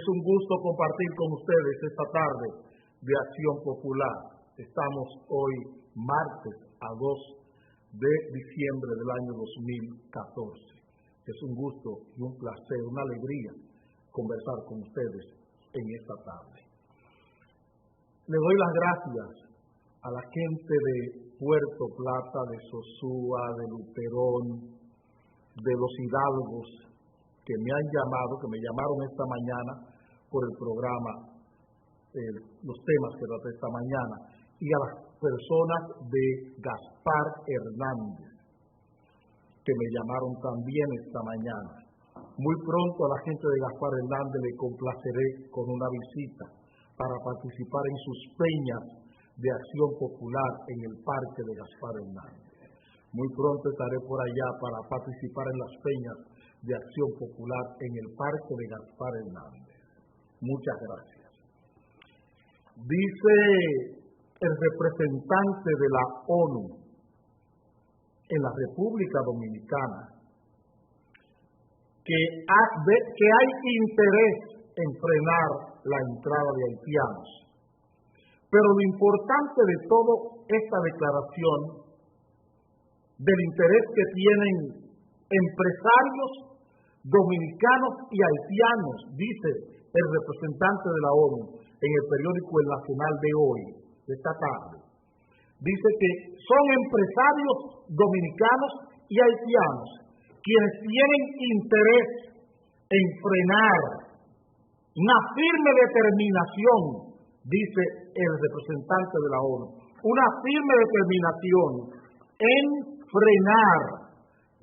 un gusto compartir con ustedes esta tarde de Acción Popular. Estamos hoy martes a 2 de diciembre del año 2014. Es un gusto y un placer, una alegría conversar con ustedes en esta tarde. Le doy las gracias a la gente de Puerto Plata, de Sosúa, de Luperón, de Los Hidalgos, que me han llamado, que me llamaron esta mañana por el programa, los temas que traté esta mañana, y a las personas de Gaspar Hernández, que me llamaron también esta mañana. Muy pronto a la gente de Gaspar Hernández le complaceré con una visita para participar en sus peñas de Acción Popular en el Parque de Gaspar Hernández. Muy pronto estaré por allá para participar en las peñas de Acción Popular en el Parque de Gaspar Hernández. Muchas gracias. Dice el representante de la ONU en la República Dominicana que hay interés en frenar la entrada de haitianos. Pero lo importante de toda esta declaración, del interés que tienen empresarios dominicanos y haitianos, dice el representante de la ONU en el periódico El Nacional de hoy, de esta tarde. Dice que son empresarios dominicanos y haitianos quienes tienen interés en frenar una firme determinación, dice el representante de la ONU, una firme determinación en frenar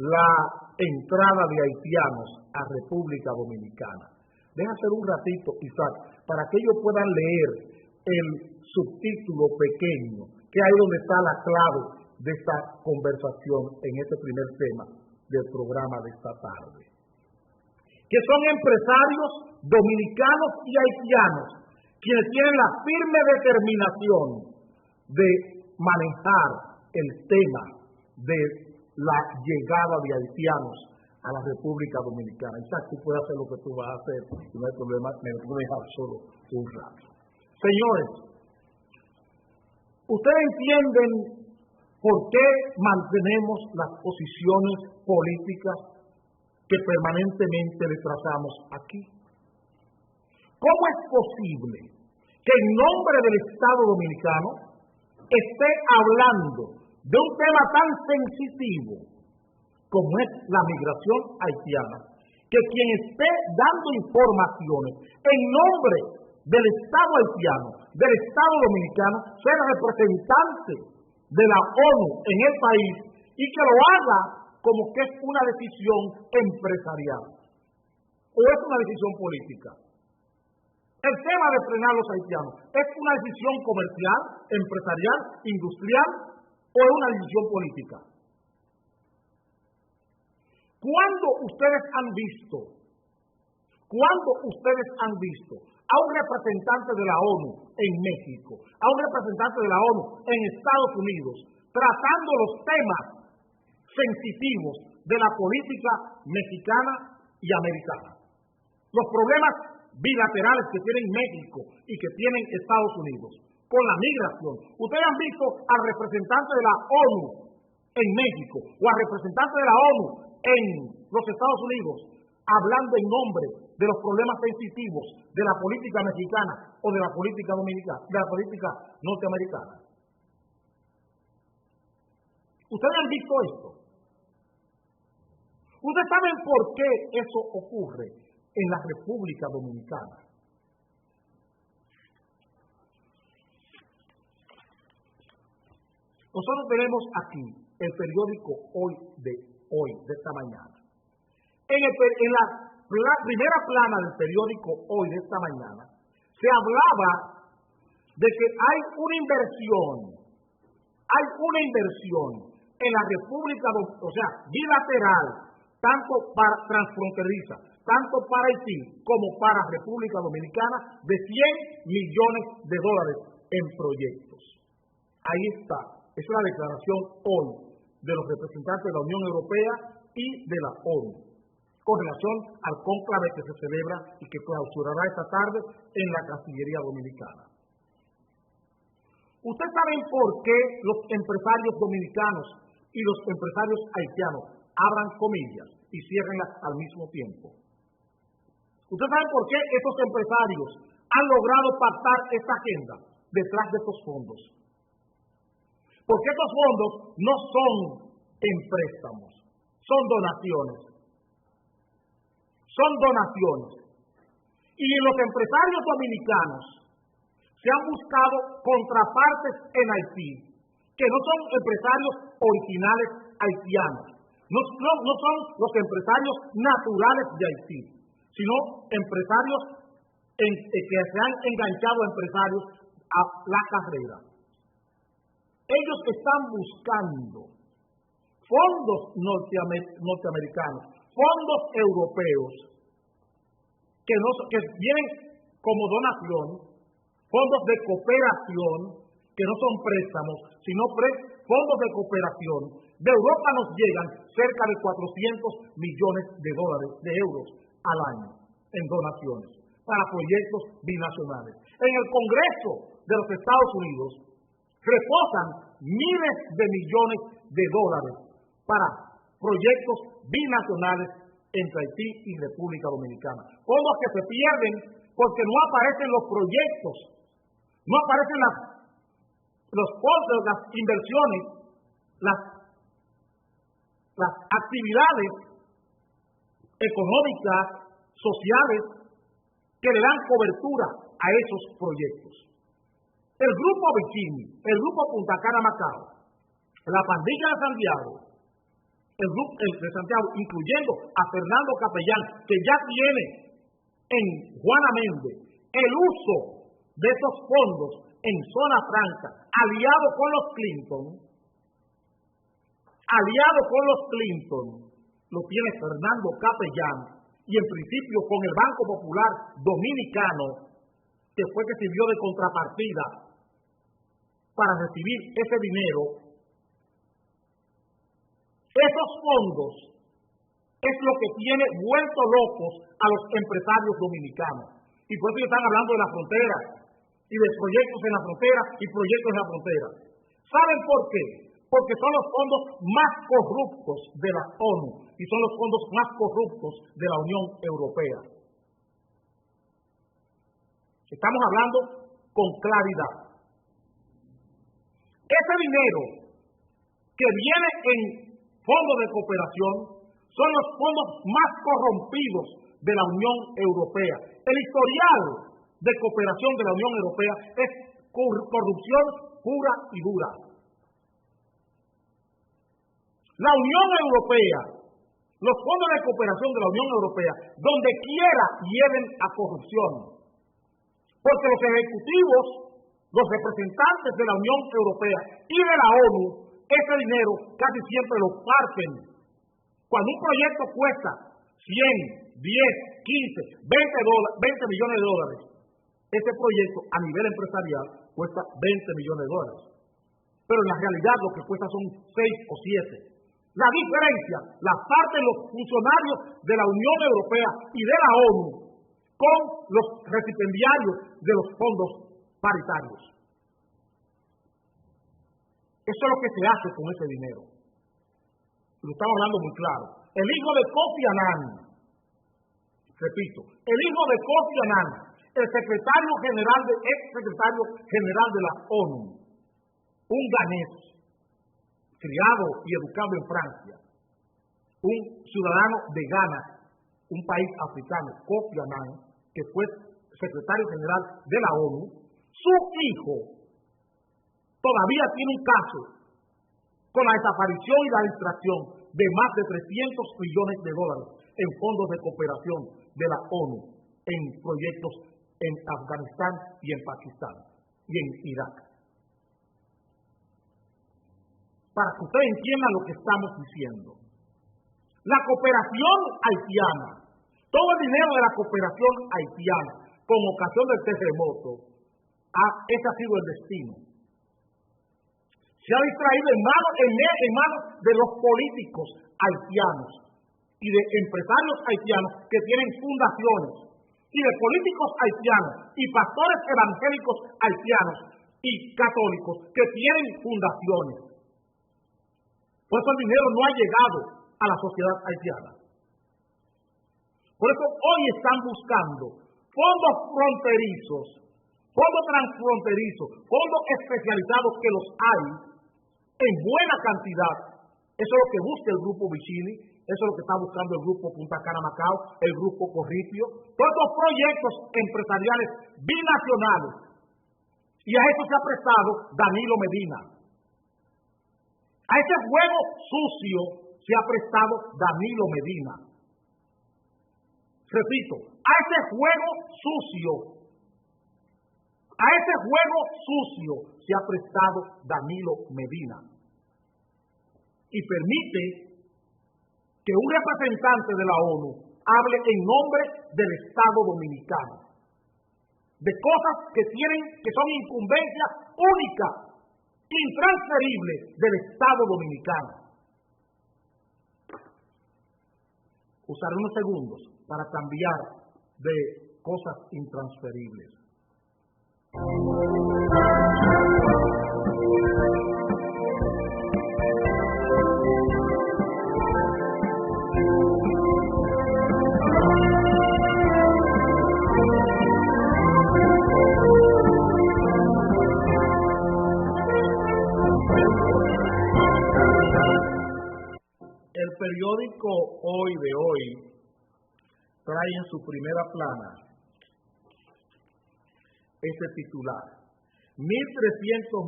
la entrada de haitianos a República Dominicana. Deja hacer un ratito, Isaac, para que ellos puedan leer el subtítulo pequeño, que ahí donde está la clave de esta conversación en este primer tema del programa de esta tarde. Que son empresarios dominicanos y haitianos quienes tienen la firme determinación de manejar el tema de la llegada de haitianos a la República Dominicana. Isaac, tú puedes hacer lo que tú vas a hacer, y no hay problema, me lo voy a dejar solo un rato. Señores, ustedes entienden por qué mantenemos las posiciones políticas que permanentemente le trazamos aquí. ¿Cómo es posible que en nombre del Estado Dominicano esté hablando de un tema tan sensitivo como es la migración haitiana, que quien esté dando informaciones en nombre del Estado haitiano, del Estado dominicano, sea el representante de la ONU en el país y que lo haga como que es una decisión empresarial o es una decisión política? El tema de frenar a los haitianos, ¿es una decisión comercial, empresarial, industrial o es una decisión política? ¿Cuándo ustedes han visto a un representante de la ONU en México, a un representante de la ONU en Estados Unidos, tratando los temas sensitivos de la política mexicana y americana? Los problemas bilaterales que tienen México y que tienen Estados Unidos con la migración. Ustedes han visto al representante de la ONU en México o al representante de la ONU en los Estados Unidos hablando en nombre de los problemas sensitivos de la política mexicana o de la política dominicana, de la política norteamericana. ¿Ustedes han visto esto? ¿Ustedes saben por qué eso ocurre en la República Dominicana? Nosotros tenemos aquí el periódico Hoy de esta mañana. En la primera plana del periódico Hoy de esta mañana se hablaba de que hay una inversión en la República, o sea, bilateral, tanto para transfronteriza, tanto para Haití como para República Dominicana, de $100 millones en proyectos. Ahí está, es la declaración hoy de los representantes de la Unión Europea y de la ONU. con relación al cónclave que se celebra y que clausurará esta tarde en la Cancillería Dominicana. Ustedes saben por qué los empresarios dominicanos y los empresarios haitianos abran comillas y cierrenlas al mismo tiempo. Ustedes saben por qué estos empresarios han logrado pactar esta agenda detrás de estos fondos. Porque estos fondos no son en préstamos, son donaciones. Son donaciones. Y los empresarios dominicanos se han buscado contrapartes en Haití, que no son empresarios originales haitianos, no son los empresarios naturales de Haití, sino empresarios que se han enganchado a empresarios a la carrera. Ellos están buscando fondos norteamericanos, fondos europeos, que vienen como donación, fondos de cooperación, que no son préstamos, sino fondos de cooperación. De Europa nos llegan cerca de 400 millones de euros al año en donaciones para proyectos binacionales. En el Congreso de los Estados Unidos reposan miles de millones de dólares para proyectos binacionales entre Haití y República Dominicana. Fondos que se pierden porque no aparecen los proyectos, no aparecen los fondos, las inversiones, las actividades económicas, sociales, que le dan cobertura a esos proyectos. El grupo Bikini, el grupo Punta Cana Macao, la pandilla de Santiago, el grupo de Santiago, incluyendo a Fernando Capellán, que ya tiene en Juana Méndez el uso de esos fondos en zona franca, aliado con los Clinton, lo tiene Fernando Capellán, y en principio con el Banco Popular Dominicano, que fue que sirvió de contrapartida para recibir ese dinero. Esos fondos es lo que tiene vuelto locos a los empresarios dominicanos. Y por eso están hablando de la frontera, y de proyectos en la frontera, y proyectos en la frontera. ¿Saben por qué? Porque son los fondos más corruptos de la ONU, y son los fondos más corruptos de la Unión Europea. Estamos hablando con claridad. Ese dinero que viene en fondos de cooperación son los fondos más corrompidos de la Unión Europea. El historial de cooperación de la Unión Europea es corrupción pura y dura. La Unión Europea, los fondos de cooperación de la Unión Europea, donde quiera lleven a corrupción. Porque los ejecutivos, los representantes de la Unión Europea y de la ONU, ese dinero casi siempre lo parten. Cuando un proyecto cuesta 100, 10, 15, 20 millones de dólares, ese proyecto a nivel empresarial cuesta 20 millones de dólares. Pero en la realidad lo que cuesta son 6 o 7. La diferencia la parten los funcionarios de la Unión Europea y de la ONU con los recipiendarios de los fondos paritarios. Eso es lo que se hace con ese dinero. Lo estamos hablando muy claro. El hijo de Kofi Annan, repito, el hijo de Kofi Annan, el ex secretario general de la ONU, un ganés, criado y educado en Francia, un ciudadano de Ghana, un país africano, Kofi Annan, que fue secretario general de la ONU, su hijo todavía tiene un caso con la desaparición y la distracción de más de 300 millones de dólares en fondos de cooperación de la ONU en proyectos en Afganistán y en Pakistán y en Irak. Para que ustedes entiendan lo que estamos diciendo. La cooperación haitiana, todo el dinero de la cooperación haitiana con ocasión del terremoto, ese ha sido el destino. Se ha distraído en manos de los políticos haitianos y de empresarios haitianos que tienen fundaciones, y de políticos haitianos y pastores evangélicos haitianos y católicos que tienen fundaciones. Por eso el dinero no ha llegado a la sociedad haitiana. Por eso hoy están buscando fondos fronterizos, fondos transfronterizos, fondos especializados que los hay en buena cantidad. Eso es lo que busca el Grupo Vicini, eso es lo que está buscando el Grupo Punta Cana Macao, el Grupo Corripio, todos estos proyectos empresariales binacionales. Y a eso se ha prestado Danilo Medina. A ese juego sucio se ha prestado Danilo Medina. Repito, a ese juego sucio se ha prestado Danilo Medina. Y permite que un representante de la ONU hable en nombre del Estado Dominicano de cosas que son incumbencias únicas, intransferibles del Estado Dominicano. Usaré unos segundos para cambiar de cosas intransferibles. El periódico Hoy de Hoy trae en su primera plana este titular: 1.300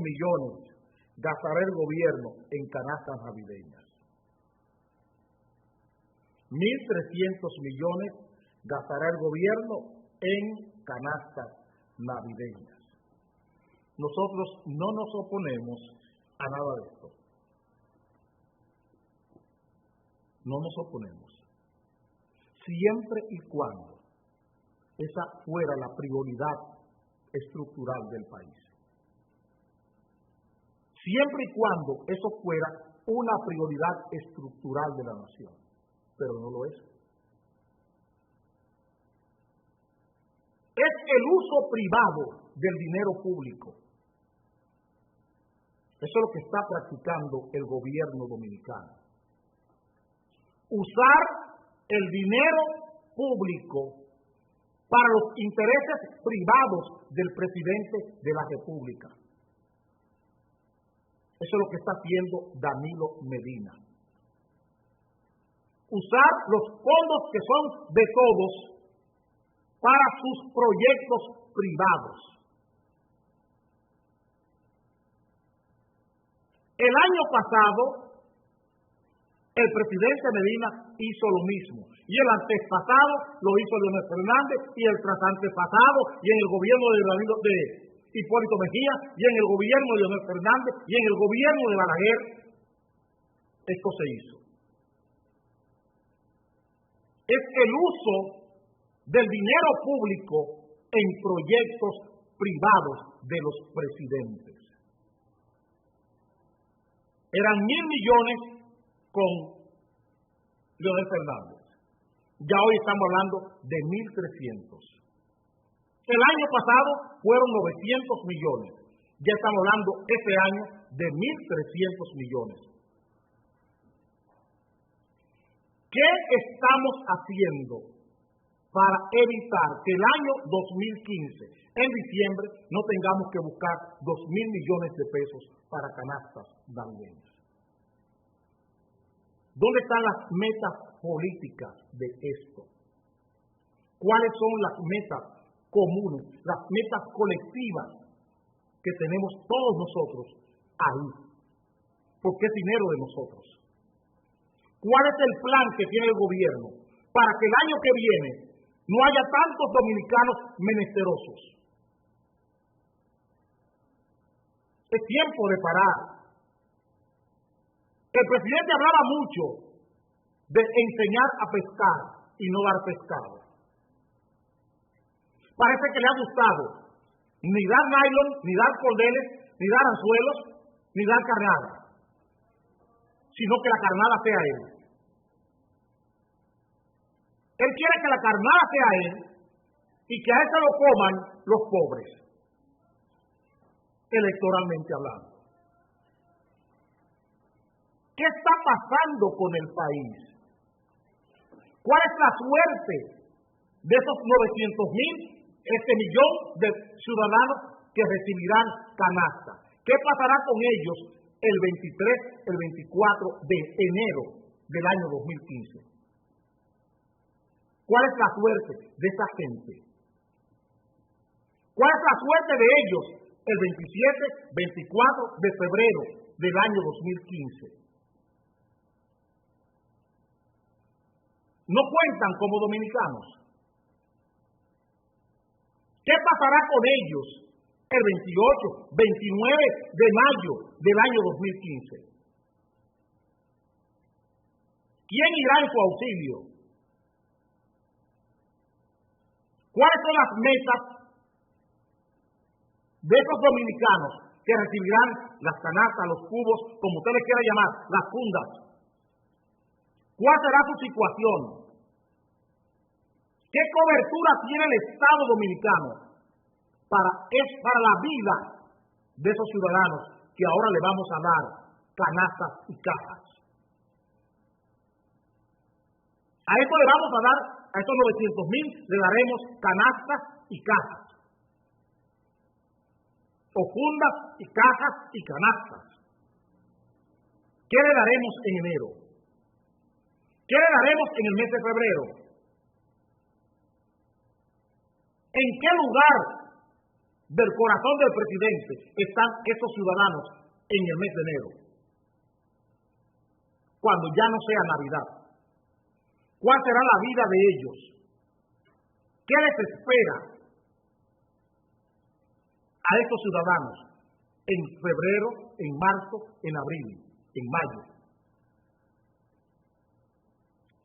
millones gastará el gobierno en canastas navideñas. 1.300 millones gastará el gobierno en canastas navideñas. Nosotros no nos oponemos a nada de esto. No nos oponemos, siempre y cuando esa fuera la prioridad estructural del país. Siempre y cuando eso fuera una prioridad estructural de la nación, pero no lo es. Es el uso privado del dinero público. Eso es lo que está practicando el gobierno dominicano. Usar el dinero público para los intereses privados del presidente de la República. Eso es lo que está haciendo Danilo Medina. Usar los fondos que son de todos para sus proyectos privados. El año pasado, el presidente Medina hizo lo mismo, y el antepasado lo hizo Leonel Fernández, y el trasantepasado, y en el gobierno de Hipólito Mejía, y en el gobierno de Leonel Fernández, y en el gobierno de Balaguer, esto se hizo. Es el uso del dinero público en proyectos privados de los presidentes. Eran 1.000 millones con Leonel Fernández. Ya hoy estamos hablando de 1.300. El año pasado fueron 900 millones. Ya estamos hablando este año de 1.300 millones. ¿Qué estamos haciendo para evitar que el año 2015, en diciembre, no tengamos que buscar 2.000 millones de pesos para canastas navideñas? ¿Dónde están las metas políticas de esto? ¿Cuáles son las metas comunes, las metas colectivas que tenemos todos nosotros ahí? Porque es dinero de nosotros. ¿Cuál es el plan que tiene el gobierno para que el año que viene no haya tantos dominicanos menesterosos? Es tiempo de parar. El presidente hablaba mucho de enseñar a pescar y no dar pescado. Parece que le ha gustado ni dar nylon, ni dar cordeles, ni dar anzuelos, ni dar carnada, sino que la carnada sea él. Él quiere que la carnada sea él y que a él se lo coman los pobres, electoralmente hablando. ¿Qué está pasando con el país? ¿Cuál es la suerte de esos 900,000, este millón de ciudadanos que recibirán canasta? ¿Qué pasará con ellos el 23, el 24 de enero del año 2015? ¿Cuál es la suerte de esa gente? ¿Cuál es la suerte de ellos el 27, 24 de febrero del año 2015? No cuentan como dominicanos. ¿Qué pasará con ellos el 28, 29 de mayo del año 2015? ¿Quién irá en su auxilio? ¿Cuáles son las metas de esos dominicanos que recibirán las canastas, los cubos, como usted les quiera llamar, las fundas? ¿Cuál será su situación? ¿Qué cobertura tiene el Estado dominicano para la vida de esos ciudadanos que ahora le vamos a dar canastas y cajas? A esto le vamos a dar, a estos 900,000 le daremos canastas y cajas, o fundas y cajas y canastas. ¿Qué le daremos en enero? ¿Qué le daremos en el mes de febrero? ¿En qué lugar del corazón del presidente están esos ciudadanos en el mes de enero? Cuando ya no sea Navidad. ¿Cuál será la vida de ellos? ¿Qué les espera a estos ciudadanos en febrero, en marzo, en abril, en mayo?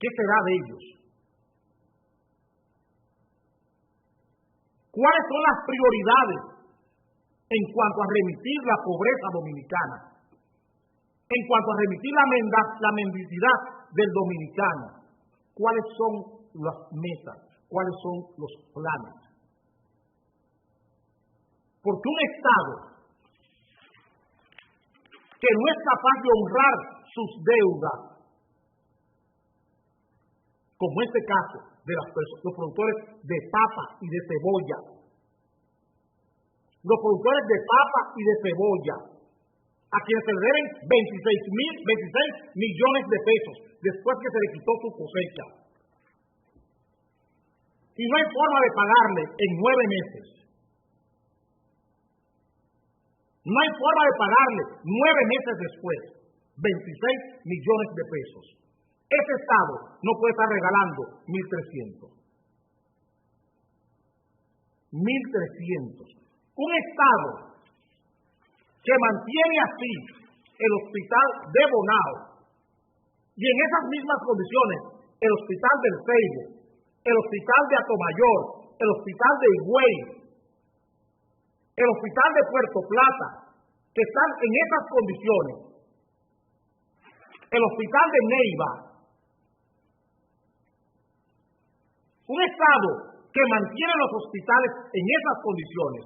¿Qué será de ellos? ¿Cuáles son las prioridades en cuanto a remitir la pobreza dominicana? En cuanto a remitir la mendicidad del dominicano. ¿Cuáles son las metas? ¿Cuáles son los planes? Porque un Estado que no es capaz de honrar sus deudas, como este caso de los productores de papa y de cebolla. Los productores de papa y de cebolla, a quienes se le deben 26 millones de pesos después que se le quitó su cosecha. Y no hay forma de pagarle en 9 meses. No hay forma de pagarle 9 meses después 26 millones de pesos. Ese Estado no puede estar regalando 1.300. 1.300. Un Estado que mantiene así el hospital de Bonao y en esas mismas condiciones el hospital del Ceibo, el hospital de Atomayor, el hospital de Higüey, el hospital de Puerto Plata, que están en esas condiciones, el hospital de Neiva. Un Estado que mantiene los hospitales en esas condiciones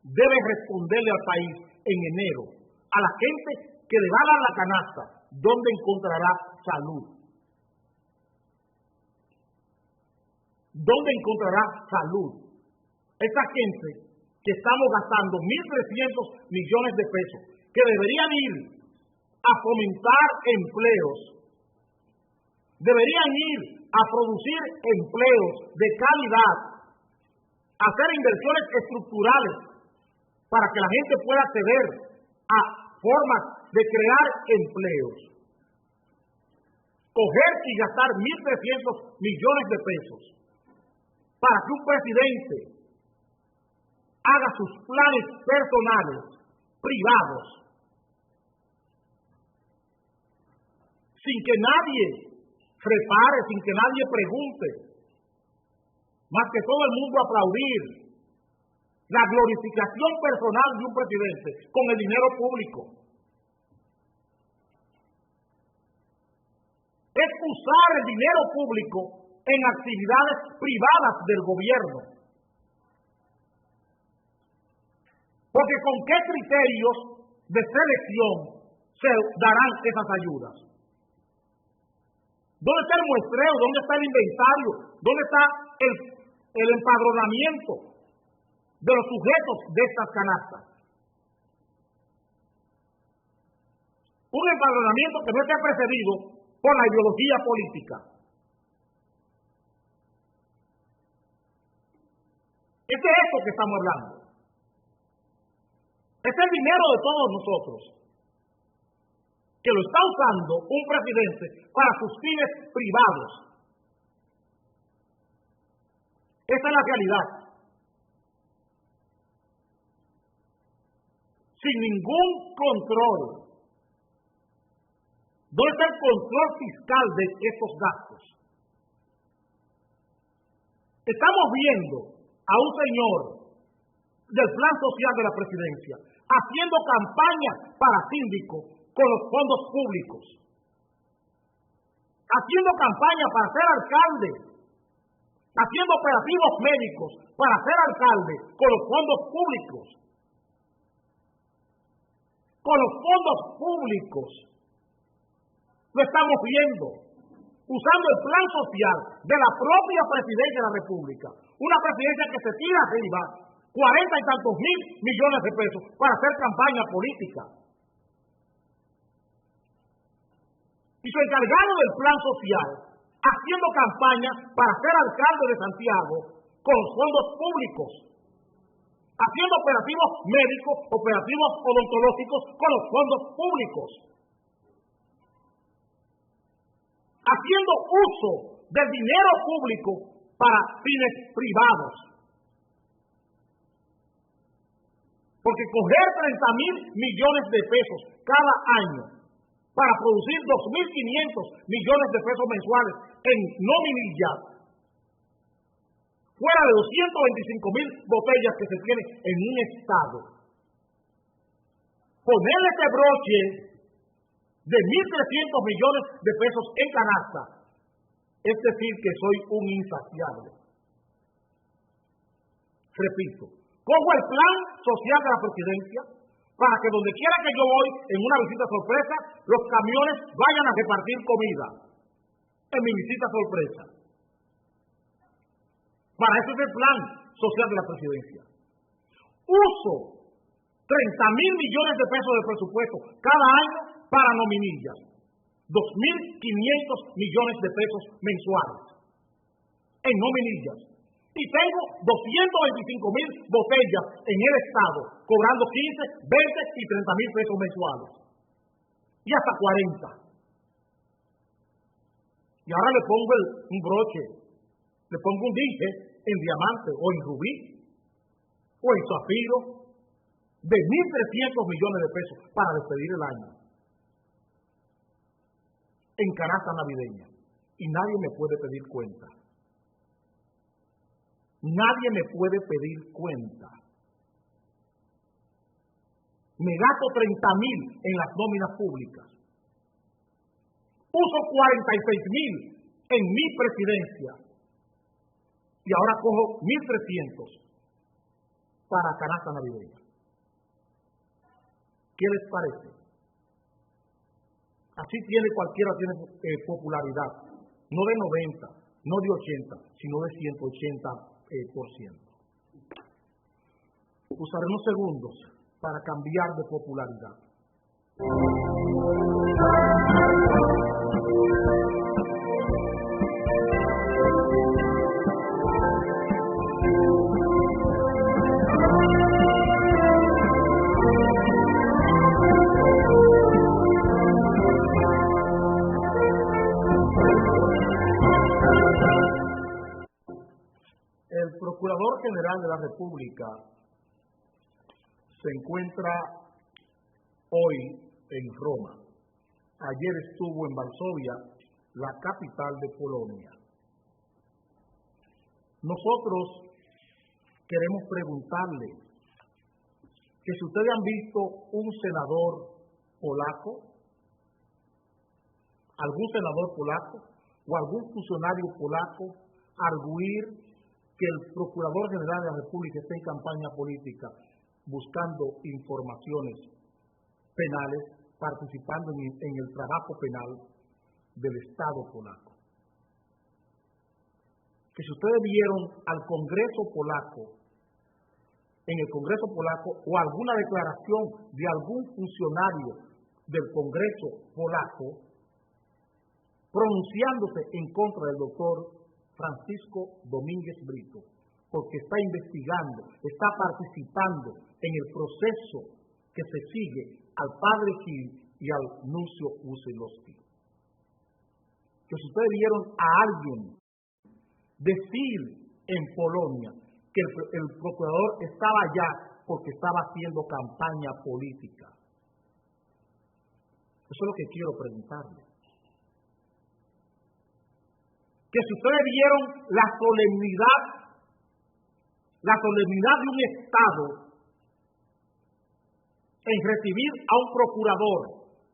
debe responderle al país en enero, a la gente que le va a dar la canasta, ¿dónde encontrará salud? ¿Dónde encontrará salud? Esa gente que estamos gastando 1.300 millones de pesos, que deberían ir a fomentar empleos, deberían ir a producir empleos de calidad, a hacer inversiones estructurales para que la gente pueda acceder a formas de crear empleos. Coger y gastar 1.300 millones de pesos para que un presidente haga sus planes personales, privados, sin que nadie repare, sin que nadie pregunte, más que todo el mundo aplaudir la glorificación personal de un presidente con el dinero público. Es usar el dinero público en actividades privadas del gobierno. Porque ¿con qué criterios de selección se darán esas ayudas? ¿Dónde está el muestreo? ¿Dónde está el inventario? ¿Dónde está el empadronamiento de los sujetos de estas canastas? Un empadronamiento que no esté precedido por la ideología política. Es de eso que estamos hablando. Es el dinero de todos nosotros, que lo está usando un presidente para sus fines privados. Esa es la realidad. Sin ningún control. ¿Dónde está el control fiscal de estos gastos? Estamos viendo a un señor del plan social de la presidencia haciendo campaña para síndico con los fondos públicos, haciendo campaña para ser alcalde, haciendo operativos médicos para ser alcalde con los fondos públicos. Con los fondos públicos. Lo estamos viendo, usando el plan social de la propia presidencia de la República, una presidencia que se tira arriba 40 y tantos mil millones de pesos para hacer campaña política. Y su encargado del plan social, haciendo campaña para ser alcalde de Santiago con los fondos públicos, haciendo operativos médicos, operativos odontológicos con los fondos públicos, haciendo uso del dinero público para fines privados. Porque coger 30.000 millones de pesos cada año para producir 2.500 millones de pesos mensuales en nominillas, fuera de 225.000 botellas que se tienen en un estado, ponerle este broche de 1.300 millones de pesos en canasta, es decir que soy un insaciable. Repito, cojo el plan social de la presidencia para que donde quiera que yo voy en una visita sorpresa, los camiones vayan a repartir comida en mi visita sorpresa. Para eso es el plan social de la presidencia. Uso 30.000 millones de pesos de presupuesto cada año para nominillas. 2.500 millones de pesos mensuales en nominillas. Y tengo 225.000 botellas en el Estado, cobrando 15, 20 y 30.000 pesos mensuales. Y hasta 40. Y ahora le pongo un broche, le pongo un dije en diamante o en rubí o en zafiro de 1.300 millones de pesos para despedir el año en canasta navideña. Y nadie me puede pedir cuenta. Nadie me puede pedir cuenta. Me gasto 30.000 en las nóminas públicas. Uso 46.000 en mi presidencia. Y ahora cojo 1.300 para canasta navideña. ¿Qué les parece? Así cualquiera tiene popularidad. No de 90, no de 80, sino de 180%. Usaré unos segundos para cambiar de popularidad. El Procurador General de la República se encuentra hoy en Roma. Ayer estuvo en Varsovia, la capital de Polonia. Nosotros queremos preguntarle que si ustedes han visto un senador polaco, algún senador polaco, o algún funcionario polaco arguir que el Procurador General de la República está en campaña política buscando informaciones penales, participando en el trabajo penal del Estado polaco. Que si ustedes vieron al Congreso polaco, en el Congreso polaco, o alguna declaración de algún funcionario del Congreso polaco pronunciándose en contra del doctor Francisco Domínguez Brito, porque está investigando, está participando en el proceso que se sigue al padre Gil y al nuncio Usilowski. Que si ustedes vieron a alguien decir en Polonia que el procurador estaba allá porque estaba haciendo campaña política. Eso es lo que quiero preguntarle. Que si ustedes vieron la solemnidad de un Estado en recibir a un procurador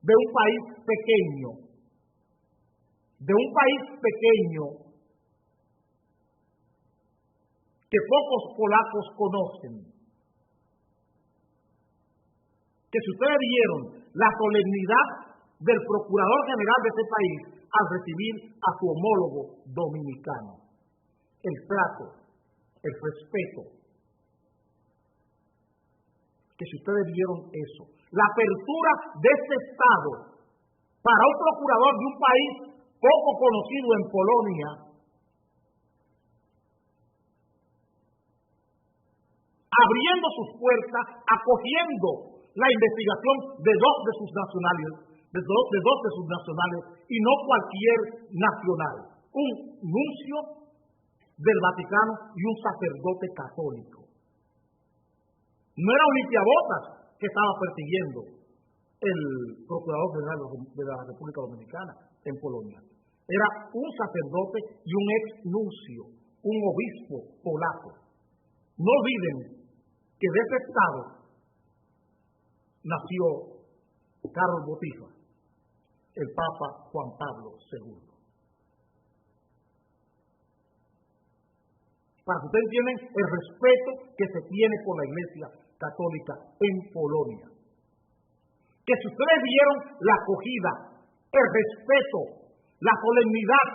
de un país pequeño, que pocos polacos conocen. Que si ustedes vieron la solemnidad del Procurador General de este país al recibir a su homólogo dominicano, el trato, el respeto. Que si ustedes vieron eso, la apertura de este Estado para un procurador de un país poco conocido en Polonia, abriendo sus puertas, acogiendo la investigación de dos de sus nacionales y no cualquier nacional, un nuncio del Vaticano y un sacerdote católico. No era un limpiabotas que estaba persiguiendo el Procurador General de la República Dominicana en Polonia. Era un sacerdote y un ex nuncio, un obispo polaco. No olviden que de ese estado nació Karol Wojtyła, el Papa Juan Pablo II. Para que ustedes entiendan el respeto que se tiene por la Iglesia Católica en Polonia. Que si ustedes vieron la acogida, el respeto, la solemnidad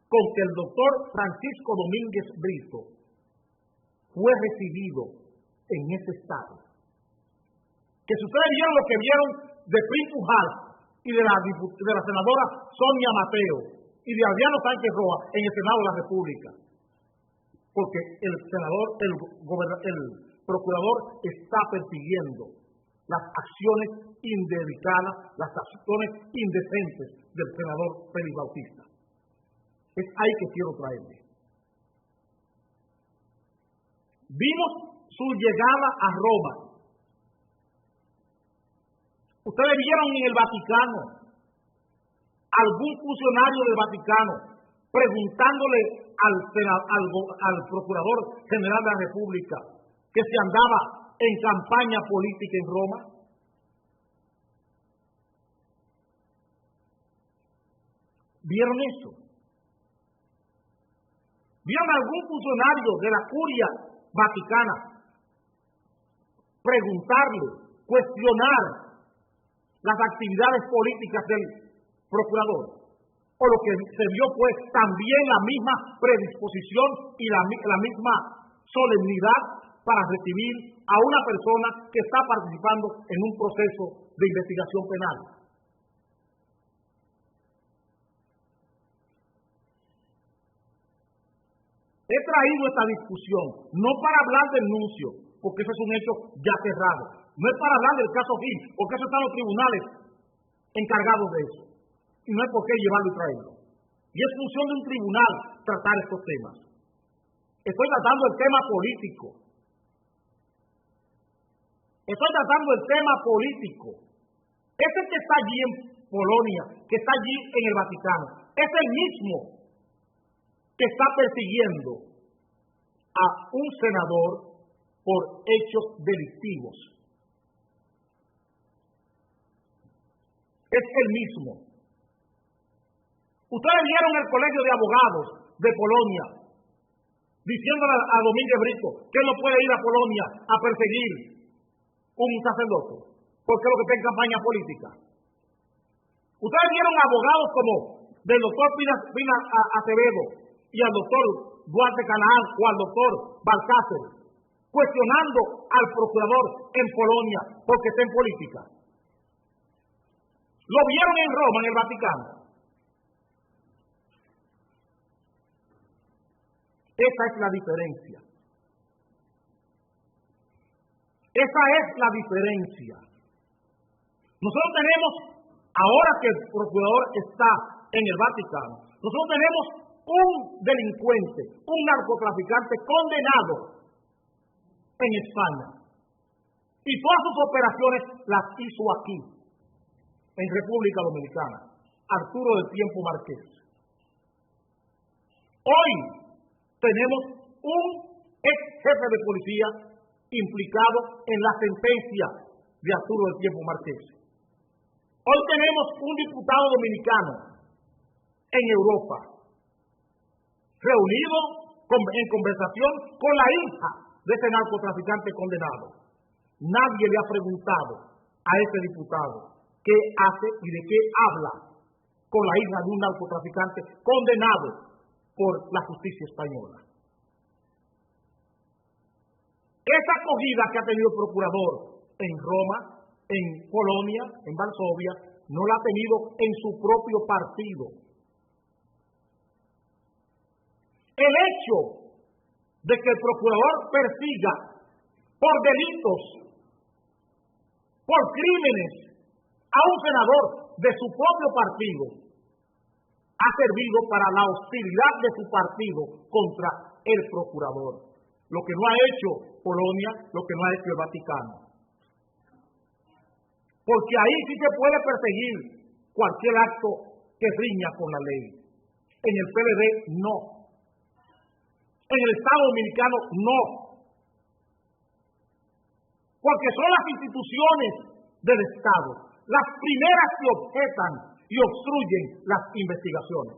con que el doctor Francisco Domínguez Brito fue recibido en ese estado. Que si ustedes vieron lo que vieron de Prim Pujal y de la senadora Sonia Mateo y de Adriano Sánchez Roa en el Senado de la República, porque el procurador está persiguiendo las acciones indelicadas, las acciones indecentes del senador Félix Bautista. Es ahí que quiero traerle. Vimos su llegada a Roma. Ustedes vieron en el Vaticano algún funcionario del Vaticano preguntándole al Procurador General de la República que se andaba en campaña política en Roma. ¿Vieron eso? ¿Vieron algún funcionario de la curia vaticana preguntarle, cuestionar las actividades políticas del procurador? O lo que se vio fue también la misma predisposición y la misma solemnidad para recibir a una persona que está participando en un proceso de investigación penal. He traído esta discusión no para hablar del nuncio, porque eso es un hecho ya cerrado. No es para hablar del caso Gil, porque eso están los tribunales encargados de eso. Y no hay por qué llevarlo y traerlo. Y es función de un tribunal tratar estos temas. Estoy tratando el tema político. Estoy tratando el tema político. Ese que está allí en Polonia, que está allí en el Vaticano, es el mismo que está persiguiendo a un senador por hechos delictivos. Es el mismo. Ustedes vieron el Colegio de Abogados de Polonia diciéndole a Domínguez Brito que él no puede ir a Polonia a perseguir un sacerdote porque es lo que está en campaña política. Ustedes vieron abogados como del doctor Pina Acevedo y al doctor Duarte Canaán o al doctor Balcácer cuestionando al procurador en Polonia porque está en política. Lo vieron en Roma, en el Vaticano. Esa es la diferencia. Esa es la diferencia. Nosotros tenemos, ahora que el procurador está en el Vaticano, nosotros tenemos un delincuente, un narcotraficante condenado en España. Y todas sus operaciones las hizo aquí, en República Dominicana, Arturo del Tiempo Márquez. Hoy tenemos un ex jefe de policía implicado en la sentencia de Arturo del Tiempo Márquez. Hoy tenemos un diputado dominicano en Europa, reunido en conversación con la hija de ese narcotraficante condenado. Nadie le ha preguntado a ese diputado qué hace y de qué habla con la hija de un narcotraficante condenado por la justicia española. Esa acogida que ha tenido el procurador en Roma, en Polonia, en Varsovia, no la ha tenido en su propio partido. El hecho de que el procurador persiga por delitos, por crímenes, a un senador de su propio partido, ha servido para la hostilidad de su partido contra el procurador. Lo que no ha hecho Polonia, lo que no ha hecho el Vaticano. Porque ahí sí se puede perseguir cualquier acto que riña con la ley. En el PLD no. En el Estado Dominicano no. Porque son las instituciones del Estado las primeras que objetan y obstruyen las investigaciones.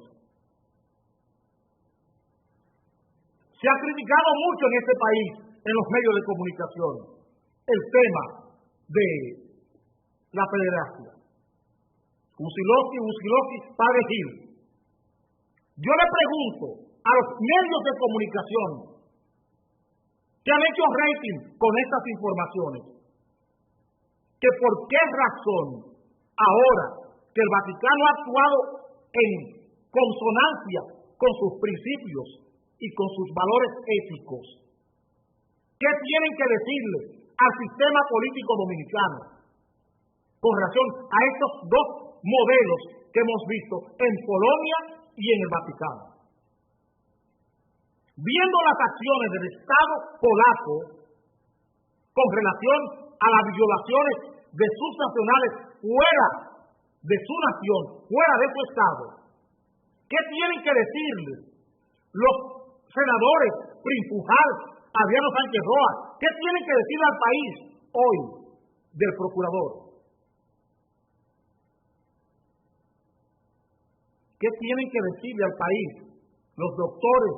Se ha criticado mucho en este país, en los medios de comunicación, el tema de la pederastia. Usiloki, Padre Gil. Yo le pregunto a los medios de comunicación que han hecho rating con estas informaciones, que por qué razón ahora que el Vaticano ha actuado en consonancia con sus principios y con sus valores éticos, ¿qué tienen que decirle al sistema político dominicano con relación a estos dos modelos que hemos visto en Polonia y en el Vaticano? Viendo las acciones del Estado polaco con relación a las violaciones de sus nacionales fuera de su nación, fuera de su Estado, ¿qué tienen que decirle los senadores Prinfujal, Adriano Sánchez Roa? ¿Qué tienen que decirle al país hoy del procurador? ¿Qué tienen que decirle al país los doctores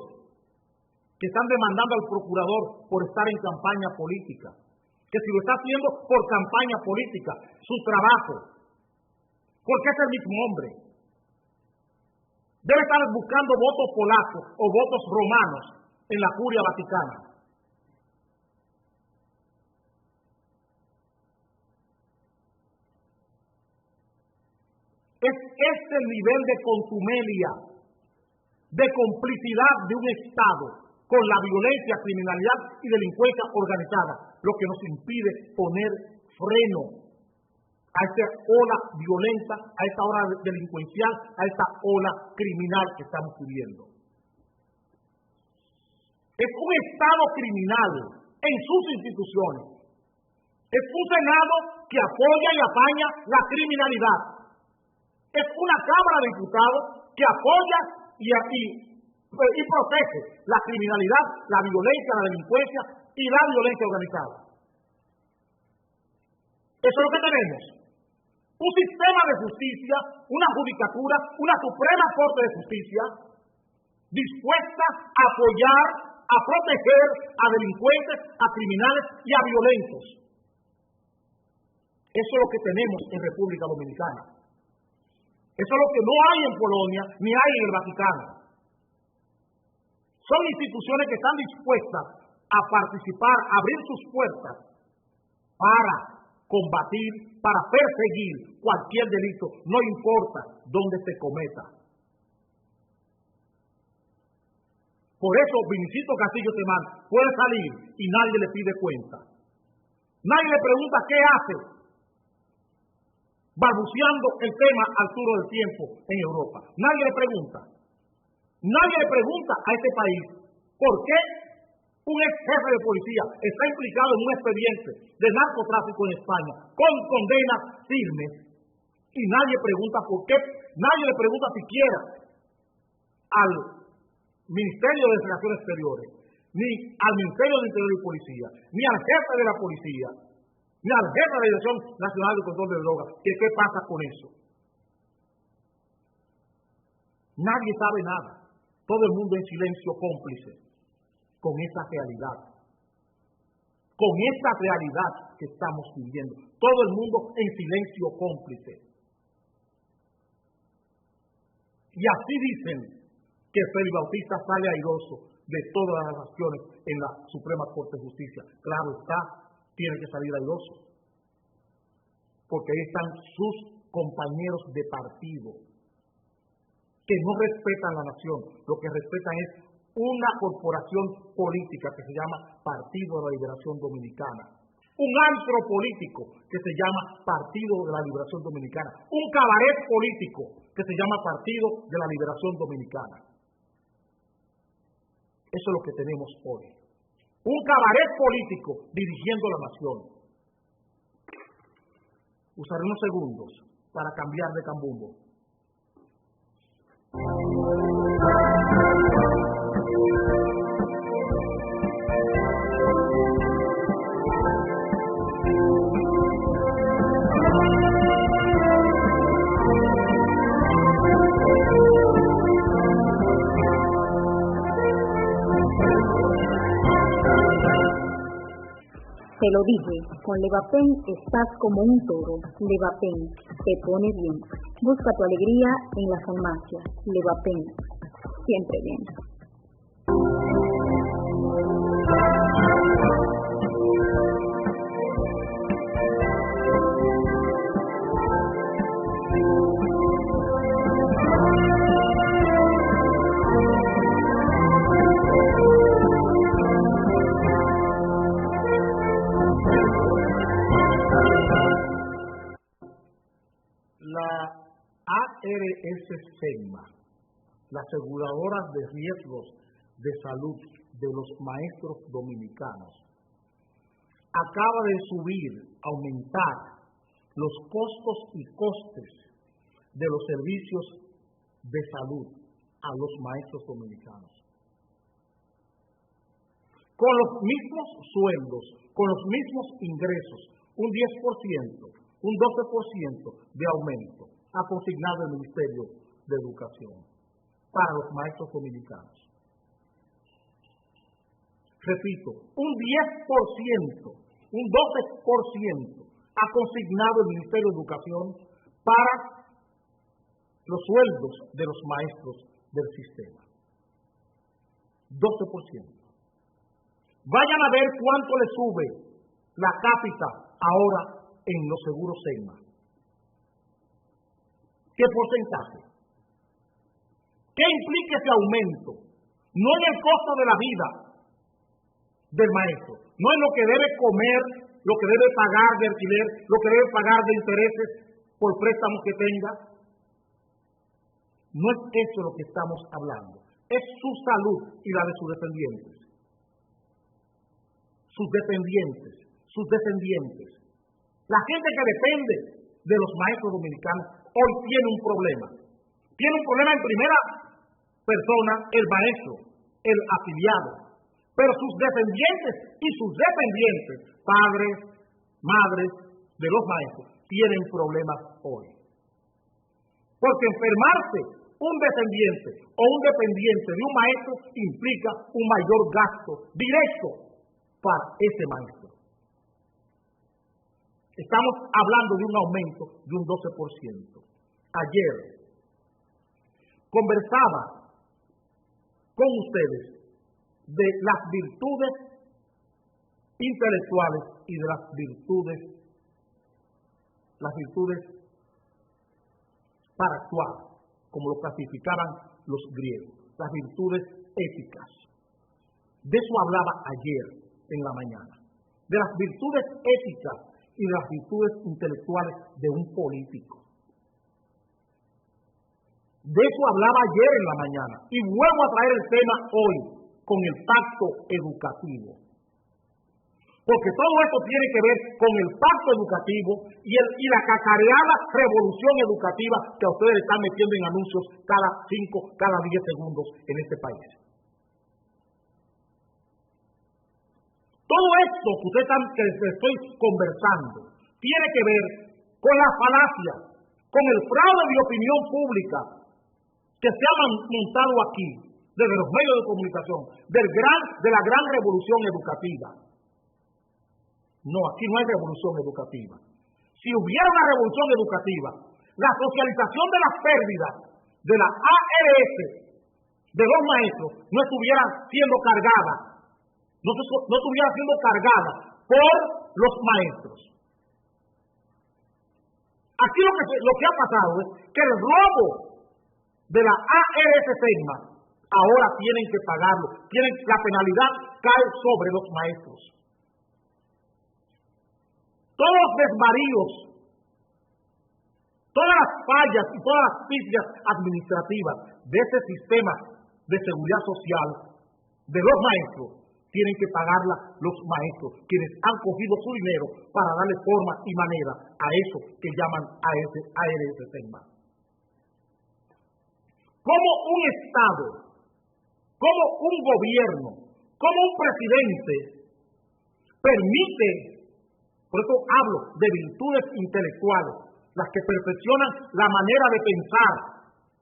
que están demandando al procurador por estar en campaña política? Que si lo está haciendo por campaña política, su trabajo, porque es el mismo hombre, debe estar buscando votos polacos o votos romanos en la curia vaticana. Es este el nivel de contumelia, de complicidad de un Estado con la violencia, criminalidad y delincuencia organizada, lo que nos impide poner freno a esta ola violenta, a esta ola delincuencial, a esta ola criminal que estamos viviendo. Es un Estado criminal en sus instituciones. Es un Senado que apoya y apaña la criminalidad. Es una Cámara de Diputados que apoya y protege la criminalidad, la violencia, la delincuencia y la violencia organizada. Eso es lo que tenemos. un sistema de justicia, una judicatura, una Suprema Corte de Justicia dispuesta a apoyar, a proteger a delincuentes, a criminales y a violentos. Eso es lo que tenemos en República Dominicana. Eso es lo que no hay en Polonia ni hay en el Vaticano. Son instituciones que están dispuestas a participar, a abrir sus puertas para combatir, para perseguir cualquier delito, no importa dónde se cometa. Por eso Vinicito Castillo Semán puede salir y nadie le pide cuenta. Nadie le pregunta qué hace, balbuceando el tema al surco del tiempo en Europa. Nadie le pregunta. Nadie le pregunta a este país por qué un ex jefe de policía está implicado en un expediente de narcotráfico en España con condenas firmes y nadie pregunta por qué. Nadie le pregunta siquiera al Ministerio de Relaciones Exteriores, ni al Ministerio de Interior y Policía, ni al jefe de la policía, ni al jefe de la Dirección Nacional de Control de Drogas, que qué pasa con eso. Nadie sabe nada. Todo el mundo en silencio cómplice con esa realidad. Con esa realidad que estamos viviendo. Todo el mundo en silencio cómplice. Y así dicen que Félix Bautista sale airoso de todas las acciones en la Suprema Corte de Justicia. Claro está, tiene que salir airoso. Porque ahí están sus compañeros de partido, que no respetan la nación, lo que respetan es una corporación política que se llama Partido de la Liberación Dominicana, un antro político que se llama Partido de la Liberación Dominicana, un cabaret político que se llama Partido de la Liberación Dominicana. Eso es lo que tenemos hoy. Un cabaret político dirigiendo la nación. Usaré unos segundos para cambiar de cambumbo. Te lo dije, con Levapen estás como un toro. Levapen, te pone bien. Busca tu alegría en la farmacia. Levapen, siempre bien. La ARS SEGMA, la aseguradora de riesgos de salud de los maestros dominicanos, acaba de subir, aumentar los costos y costes de los servicios de salud a los maestros dominicanos. Con los mismos sueldos, con los mismos ingresos, un 10%, un 12% de aumento ha consignado el Ministerio de Educación para los maestros dominicanos. Repito, un 10%, un 12% ha consignado el Ministerio de Educación para los sueldos de los maestros del sistema. 12%. Vayan a ver cuánto le sube la cápita ahora en los seguros SEGMA. ¿Qué porcentaje? ¿Qué implica ese aumento? No en el costo de la vida del maestro, no en lo que debe comer, lo que debe pagar de alquiler, lo que debe pagar de intereses por préstamos que tenga. No es eso lo que estamos hablando, es su salud y la de sus dependientes. Sus descendientes. La gente que depende de los maestros dominicanos hoy tiene un problema. Tiene un problema en primera persona, el maestro, el afiliado. Pero sus descendientes y sus dependientes, padres, madres de los maestros, tienen problemas hoy. Porque enfermarse un descendiente o un dependiente de un maestro implica un mayor gasto directo para ese maestro. Estamos hablando de un aumento de un 12%. Ayer conversaba con ustedes de las virtudes intelectuales y de las virtudes para actuar, como lo clasificaban los griegos, las virtudes éticas. De eso hablaba ayer en la mañana, de las virtudes éticas y de las virtudes intelectuales de un político. De eso hablaba ayer en la mañana y vuelvo a traer el tema hoy con el pacto educativo. Porque todo esto tiene que ver con el pacto educativo y la cacareada revolución educativa que a ustedes están metiendo en anuncios cada 5, cada 10 segundos en este país. Todo esto que les estoy conversando tiene que ver con la falacia, con el fraude de opinión pública que se ha montado aquí, desde los medios de comunicación, de la gran revolución educativa. No, aquí no hay revolución educativa. Si hubiera una revolución educativa, la socialización de las pérdidas de la ARS, de los maestros, no estuviera siendo cargada, no estuviera siendo cargada por los maestros. Aquí lo que ha pasado es que el robo de la ARS Sigma ahora tienen que pagarlo, la penalidad cae sobre los maestros. Todos los desvaríos, todas las fallas y todas las picias administrativas de ese sistema de seguridad social de los maestros, tienen que pagarla los maestros, quienes han cogido su dinero para darle forma y manera a eso que llaman ARS Sigma. Como un Estado, como un gobierno, como un presidente permite. Por eso hablo de virtudes intelectuales, las que perfeccionan la manera de pensar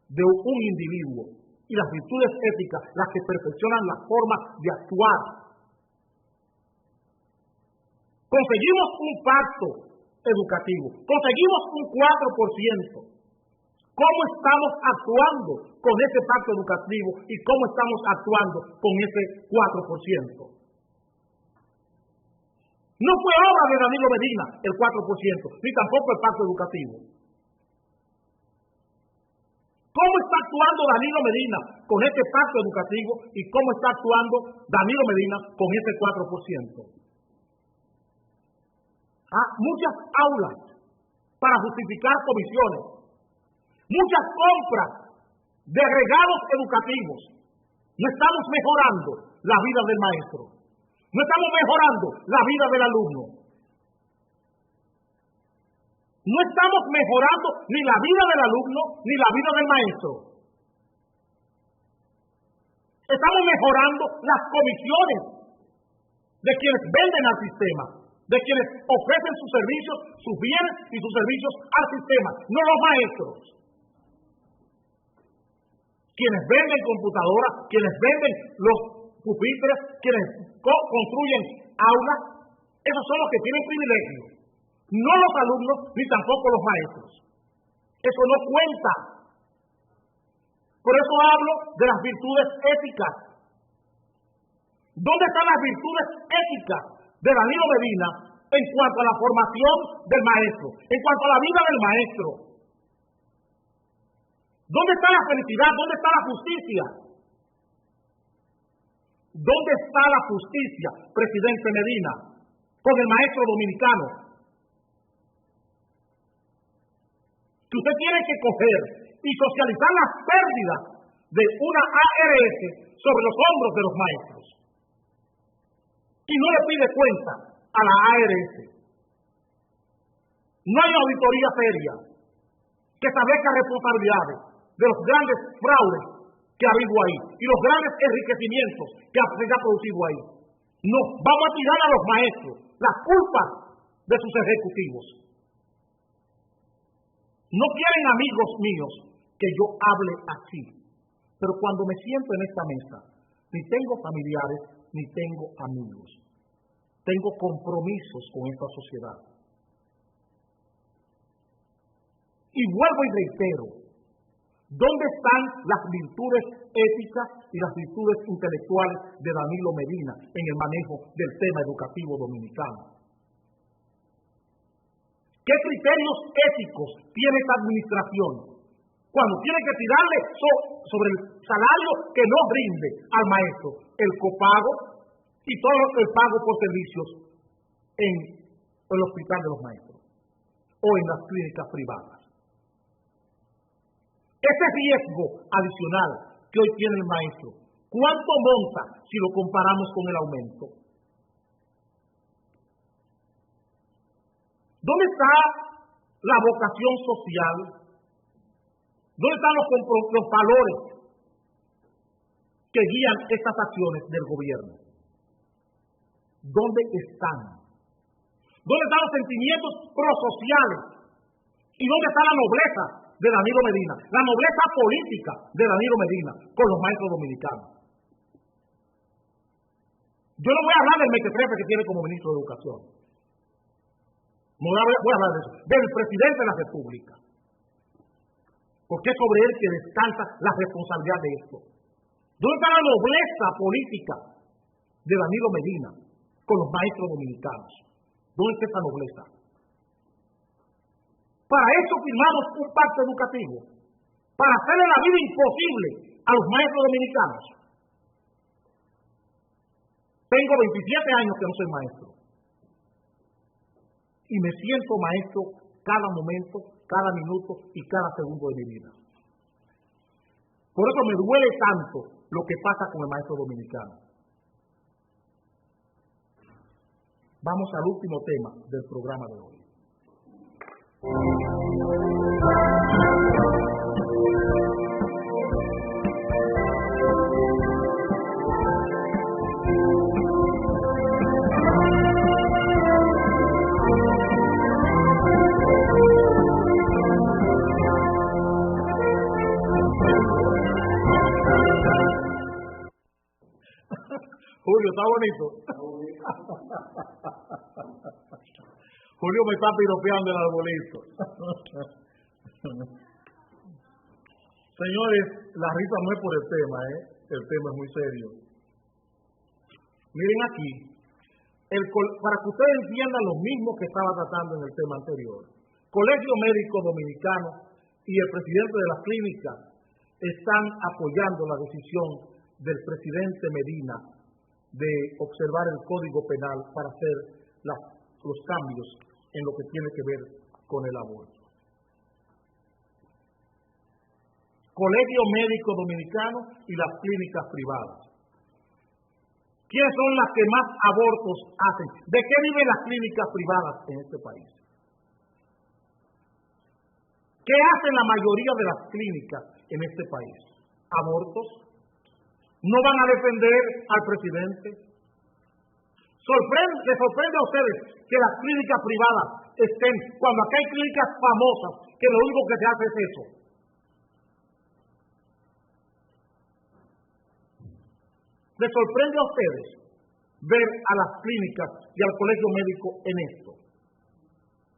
de un individuo, y las virtudes éticas, las que perfeccionan la forma de actuar. Conseguimos un pacto educativo, conseguimos un 4%. ¿Cómo estamos actuando con ese pacto educativo y cómo estamos actuando con ese 4%? No fue obra de Danilo Medina el 4%, ni tampoco el pacto educativo. ¿Cómo está actuando Danilo Medina con este pacto educativo y cómo está actuando Danilo Medina con ese 4%? Muchas aulas para justificar comisiones, muchas compras de regalos educativos. No estamos mejorando la vida del maestro. No estamos mejorando la vida del alumno. No estamos mejorando ni la vida del alumno ni la vida del maestro. Estamos mejorando las comisiones de quienes venden al sistema, de quienes ofrecen sus servicios, sus bienes y sus servicios al sistema, no los maestros. Quienes venden computadoras, quienes venden los pupitres, quienes construyen aulas, esos son los que tienen privilegios, no los alumnos ni tampoco los maestros. Eso no cuenta. Por eso hablo de las virtudes éticas. ¿Dónde están las virtudes éticas de Danilo Medina en cuanto a la formación del maestro, en cuanto a la vida del maestro? ¿Dónde está la felicidad? ¿Dónde está la justicia? ¿Dónde está la justicia, presidente Medina, con el maestro dominicano? Que usted tiene que coger y socializar las pérdidas de una ARS sobre los hombros de los maestros. Y no le pide cuenta a la ARS. No hay auditoría seria que establezca responsabilidades de los grandes fraudes que ha habido ahí y los grandes enriquecimientos que se ha producido ahí. No, vamos a tirar a los maestros las culpas de sus ejecutivos. No quieren amigos míos que yo hable así. Pero cuando me siento en esta mesa, ni tengo familiares, ni tengo amigos. Tengo compromisos con esta sociedad. Y vuelvo y reitero, ¿dónde están las virtudes éticas y las virtudes intelectuales de Danilo Medina en el manejo del tema educativo dominicano? ¿Qué criterios éticos tiene esta administración cuando tiene que tirarle sobre el salario que no rinde al maestro el copago y todo el pago por servicios en el hospital de los maestros o en las clínicas privadas? Ese riesgo adicional que hoy tiene el maestro, ¿cuánto monta si lo comparamos con el aumento? ¿Dónde está la vocación social? ¿Dónde están los valores que guían estas acciones del gobierno? ¿Dónde están? ¿Dónde están los sentimientos prosociales? ¿Y dónde está la nobleza de Danilo Medina? La nobleza política de Danilo Medina con los maestros dominicanos. Yo no voy a hablar del mequetrefe que tiene como ministro de Educación. No voy a hablar de eso. Del presidente de la República. Porque es sobre él que descansa la responsabilidad de esto. ¿Dónde está la nobleza política de Danilo Medina con los maestros dominicanos? ¿Dónde está esa nobleza? Para eso firmamos un pacto educativo, para hacerle la vida imposible a los maestros dominicanos. Tengo 27 años que no soy maestro. Y me siento maestro cada momento, cada minuto y cada segundo de mi vida. Por eso me duele tanto lo que pasa con el maestro dominicano. Vamos al último tema del programa de hoy. Julio, ¿está bonito? Julio me está piropeando el arbolito. Señores, la risa no es por el tema, el tema es muy serio. Miren aquí, para que ustedes entiendan lo mismo que estaba tratando en el tema anterior. Colegio Médico Dominicano y el presidente de las clínicas están apoyando la decisión del presidente Medina de observar el Código Penal para hacer los cambios en lo que tiene que ver con el aborto. Colegio Médico Dominicano y las clínicas privadas. ¿Quiénes son las que más abortos hacen? ¿De qué viven las clínicas privadas en este país? ¿Qué hacen la mayoría de las clínicas en este país? ¿Abortos? ¿No van a defender al presidente? ¿Les sorprende a ustedes que las clínicas privadas estén, cuando acá hay clínicas famosas, que lo único que se hace es eso? ¿Les sorprende a ustedes ver a las clínicas y al colegio médico en esto?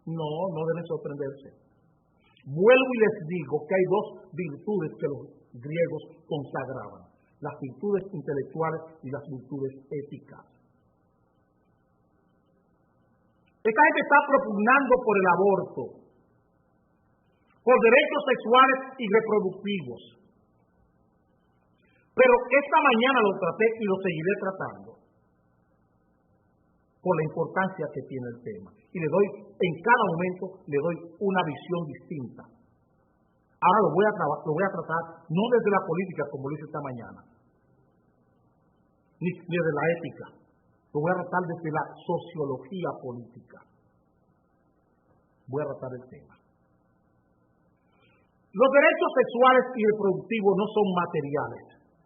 No, no deben sorprenderse. Vuelvo y les digo que hay dos virtudes que los griegos consagraban: las virtudes intelectuales y las virtudes éticas. Esta gente está propugnando por el aborto, por derechos sexuales y reproductivos. Pero esta mañana lo traté y lo seguiré tratando por la importancia que tiene el tema. Y le doy, en cada momento, le doy una visión distinta. Ahora lo voy a tratar no desde la política, como lo hice esta mañana, ni desde la ética. Lo voy a tratar desde la sociología política. Voy a tratar el tema. Los derechos sexuales y reproductivos no son materiales,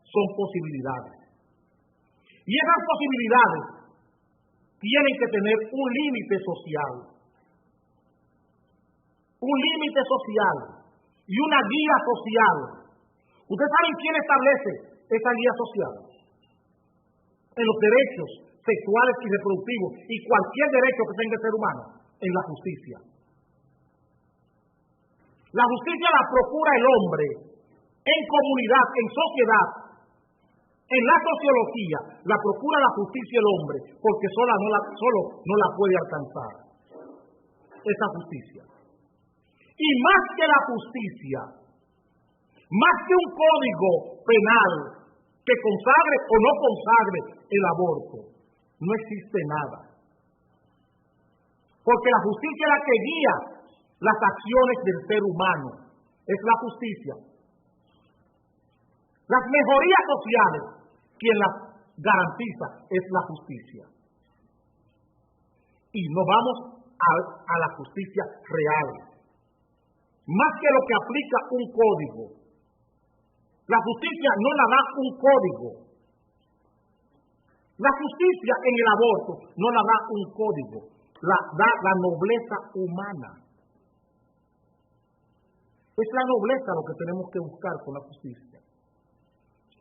son posibilidades. Y esas posibilidades tienen que tener un límite social. un límite social y una guía social. ¿Ustedes saben quién establece esa guía social? En los derechos sexuales y reproductivos y cualquier derecho que tenga el ser humano, en la justicia. La justicia la procura el hombre en comunidad, en sociedad. En la sociología la procura la justicia el hombre porque solo no la puede alcanzar esa justicia. Y más que la justicia, más que un código penal que consagre o no consagre el aborto, no existe nada. Porque la justicia es la que guía las acciones del ser humano. Es la justicia. Las mejorías sociales, quien las garantiza es la justicia. Y nos vamos a la justicia real. Más que lo que aplica un código. La justicia no la da un código. La justicia en el aborto no la da un código. La da la nobleza humana. Es la nobleza lo que tenemos que buscar con la justicia.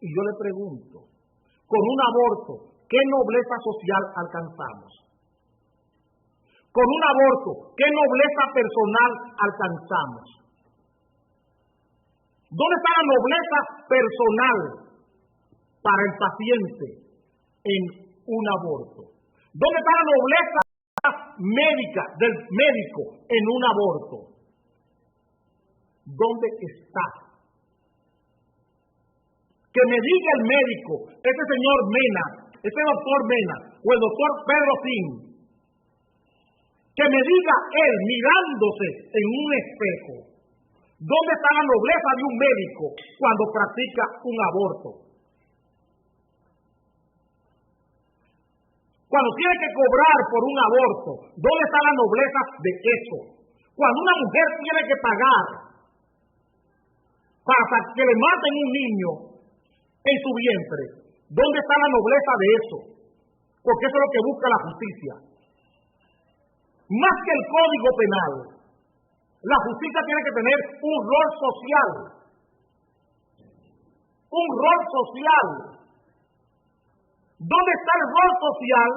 Y yo le pregunto, con un aborto, ¿qué nobleza social alcanzamos? Con un aborto, ¿qué nobleza personal alcanzamos? ¿Dónde está la nobleza personal para el paciente en un aborto? ¿Dónde está la nobleza médica del médico en un aborto? ¿Dónde está? Que me diga el médico, ese señor Mena, ese doctor Mena, o el doctor Pedro Sin, que me diga él mirándose en un espejo, ¿dónde está la nobleza de un médico cuando practica un aborto? Cuando tiene que cobrar por un aborto, ¿dónde está la nobleza de eso? Cuando una mujer tiene que pagar para que le maten un niño en su vientre, ¿dónde está la nobleza de eso? Porque eso es lo que busca la justicia. Más que el código penal, la justicia tiene que tener un rol social. Un rol social. ¿Dónde está el rol social,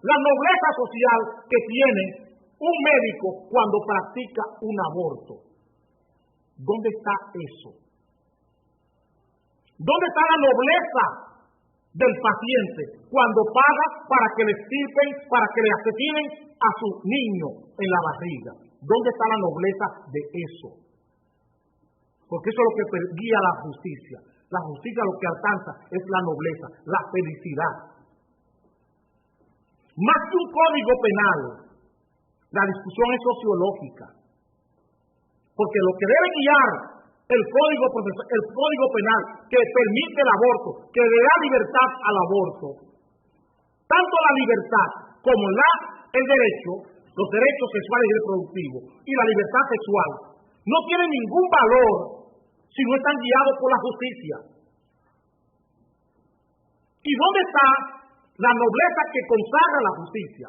la nobleza social que tiene un médico cuando practica un aborto? ¿Dónde está eso? ¿Dónde está la nobleza del paciente cuando paga para que le sirven, para que le asesinen a su niño en la barriga? ¿Dónde está la nobleza de eso? Porque eso es lo que guía la justicia. La justicia lo que alcanza es la nobleza, la felicidad. Más que un código penal, la discusión es sociológica. Porque lo que debe guiar el código penal que permite el aborto, que le da libertad al aborto, tanto la libertad como el derecho, los derechos sexuales y reproductivos y la libertad sexual, no tienen ningún valor si no están guiados por la justicia. ¿Y dónde está la nobleza que consagra la justicia?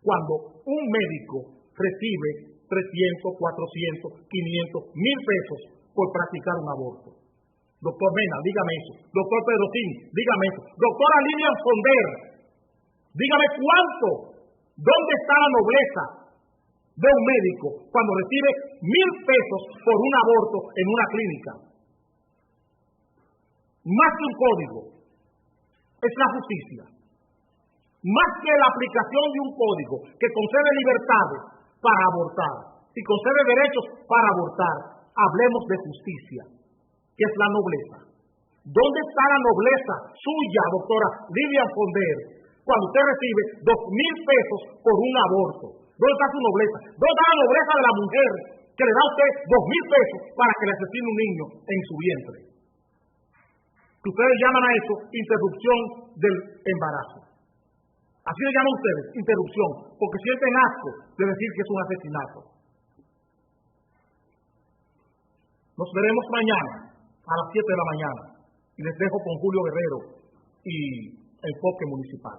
Cuando un médico recibe 300, 400, 500, 1,000 pesos por practicar un aborto. Doctor Mena, dígame eso. Doctor Pedro Sin, dígame eso. Doctora Lilian Fonder, dígame cuánto, dónde está la nobleza de un médico cuando recibe 1,000 pesos por un aborto en una clínica. Más que un código, es la justicia. Más que la aplicación de un código que concede libertades para abortar y concede derechos para abortar, hablemos de justicia, que es la nobleza. ¿Dónde está la nobleza suya, doctora Lilian Fonder, cuando usted recibe 2,000 pesos por un aborto? ¿Dónde está su nobleza? ¿Dónde está la nobleza de la mujer que le da a usted 2,000 pesos para que le asesine un niño en su vientre? Que ustedes llaman a eso interrupción del embarazo. Así le llaman ustedes, interrupción, porque sienten asco de decir que es un asesinato. Nos veremos mañana a las 7 de la mañana y les dejo con Julio Guerrero y Enfoque Municipal.